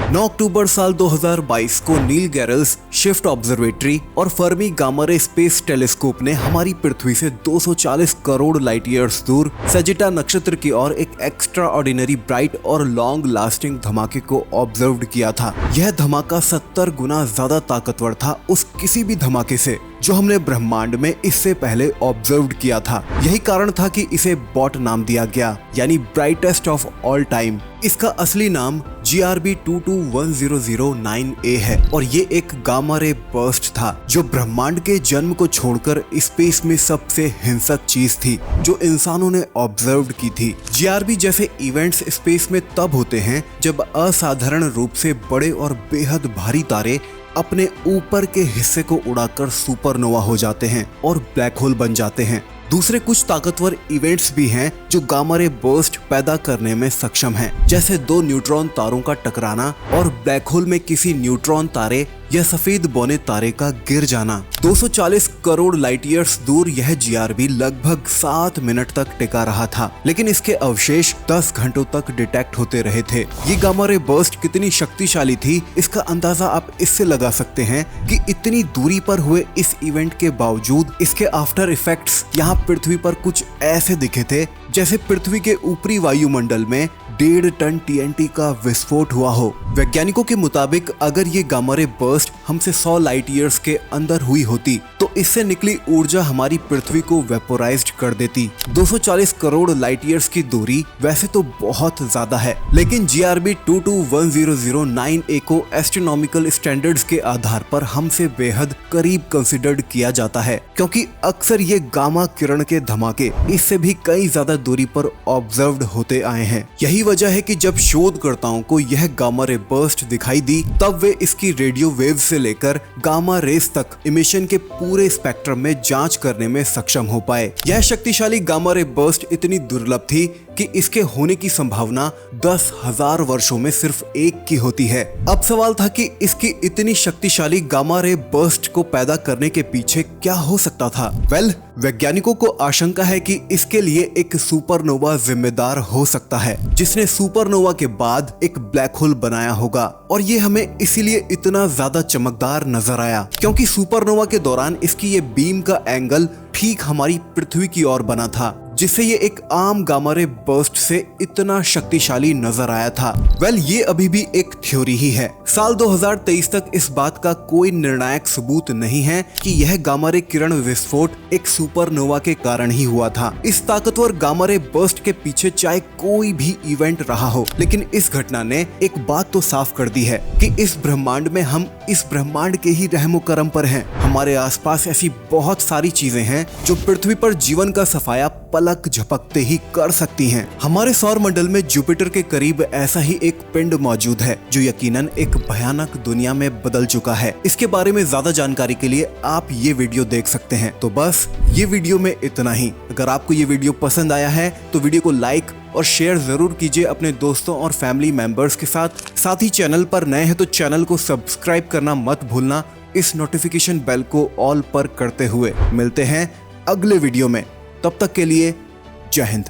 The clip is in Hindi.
9 अक्टूबर साल 2022 को नील गैरल्स शिफ्ट ऑब्जर्वेटरी और Fermi gamma ray space telescope ने हमारी पृथ्वी से 240 करोड़ लाइट ईयर्स दूर सजिटा नक्षत्र की ओर एक एक्स्ट्रा ऑर्डिनरी ब्राइट और लॉन्ग लास्टिंग धमाके को ऑब्जर्व किया था। यह धमाका 70 गुना ज्यादा ताकतवर था उस किसी भी धमाके से जो हमने ब्रह्मांड में इससे पहले ऑब्जर्व किया था। यही कारण था कि इसे बॉट नाम दिया गया, यानी ब्राइटेस्ट ऑफ ऑल टाइम। इसका असली नाम GRB 221009A है और ये एक गामा रे बर्स्ट था जो ब्रह्मांड के जन्म को छोड़कर स्पेस में सबसे हिंसक चीज थी जो इंसानों ने ऑब्जर्व की थी। GRB जैसे इवेंट्स स्पेस में तब होते हैं जब असाधारण रूप से बड़े और बेहद भारी तारे अपने ऊपर के हिस्से को उड़ाकर सुपरनोवा हो जाते हैं और ब्लैक होल बन जाते हैं। दूसरे कुछ ताकतवर इवेंट्स भी हैं जो गामा रे बर्स्ट पैदा करने में सक्षम हैं, जैसे दो न्यूट्रॉन तारों का टकराना और ब्लैक होल में किसी न्यूट्रॉन तारे या सफेद बौने तारे का गिर जाना। 240 करोड़ लाइट ईयर्स दूर यह GRB लगभग 7 मिनट तक टिका रहा था, लेकिन इसके अवशेष 10 घंटों तक डिटेक्ट होते रहे थे। ये गामा रे बर्स्ट कितनी शक्तिशाली थी इसका अंदाजा आप इससे लगा सकते हैं कि इतनी दूरी पर हुए इस इवेंट के बावजूद इसके आफ्टर इफेक्ट्स यहाँ पृथ्वी पर कुछ ऐसे दिखे थे जैसे पृथ्वी के ऊपरी वायुमंडल में 1.5 टन TNT का विस्फोट हुआ हो। वैज्ञानिकों के मुताबिक अगर ये गामा रे बर्स्ट हमसे 100 लाइट ईयर्स के अंदर हुई होती तो इससे निकली ऊर्जा हमारी पृथ्वी को वेपोराइज्ड कर देती। 240 करोड़ लाइट ईयर्स की दूरी वैसे तो बहुत ज्यादा है, लेकिन GRB 221009A को एस्ट्रोनॉमिकल स्टैंडर्ड्स के आधार पर हमसे बेहद करीब कंसिडर्ड किया जाता है, क्योंकि अक्सर ये गामा किरण के धमाके इससे भी कई ज्यादा दूरी पर ऑब्जर्व्ड होते आए हैं। यही वजह है कि जब शोधकर्ताओं को यह गामा रे बर्स्ट दिखाई दी तब वे इसकी रेडियो वेव से लेकर गामा रेस तक इमिशन के पूरे स्पेक्ट्रम में जांच करने में सक्षम हो पाए। यह शक्तिशाली गामा रे बर्स्ट इतनी दुर्लभ थी कि इसके होने की संभावना 10,000 वर्षों में सिर्फ एक की होती है। अब सवाल था कि इसकी इतनी शक्तिशाली गामा रे बर्स्ट को पैदा करने के पीछे क्या हो सकता था। वैज्ञानिकों को आशंका है कि इसके लिए एक सुपरनोवा जिम्मेदार हो सकता है जिसने सुपरनोवा के बाद एक ब्लैक होल बनाया होगा, और ये हमें इसीलिए इतना ज्यादा चमकदार नजर आया क्योंकि सुपरनोवा के दौरान इसकी ये बीम का एंगल ठीक हमारी पृथ्वी की ओर बना था, जिससे ये एक आम गामा रे बर्स्ट से इतना शक्तिशाली नजर आया था। ये अभी भी एक थ्योरी ही है। साल 2023 तक इस बात का कोई निर्णायक सबूत नहीं है कि यह गामा रे किरण विस्फोट एक सुपरनोवा के कारण ही हुआ था। इस ताकतवर गामा रे बर्स्ट के पीछे चाहे कोई भी इवेंट रहा हो, लेकिन इस घटना ने एक बात तो साफ कर दी है कि इस ब्रह्मांड में हम इस ब्रह्मांड के ही रहमो करम पर हैं। हमारे आसपास ऐसी बहुत सारी चीजें हैं जो पृथ्वी पर जीवन का सफाया पलक झपकते ही कर सकती हैं। हमारे सौर मंडल में जुपिटर के करीब ऐसा ही एक पिंड मौजूद है जो यकीनन एक भयानक दुनिया में बदल चुका है। इसके बारे में ज्यादा जानकारी के लिए आप ये वीडियो देख सकते हैं। तो बस ये वीडियो में इतना ही। अगर आपको ये वीडियो पसंद आया है तो वीडियो को लाइक और शेयर जरूर कीजिए अपने दोस्तों और फैमिली मेंबर्स के साथ ही चैनल पर नए हैं तो चैनल को सब्सक्राइब करना मत भूलना। इस नोटिफिकेशन बेल को ऑल पर करते हुए मिलते हैं अगले वीडियो में। तब तक के लिए जय हिंद।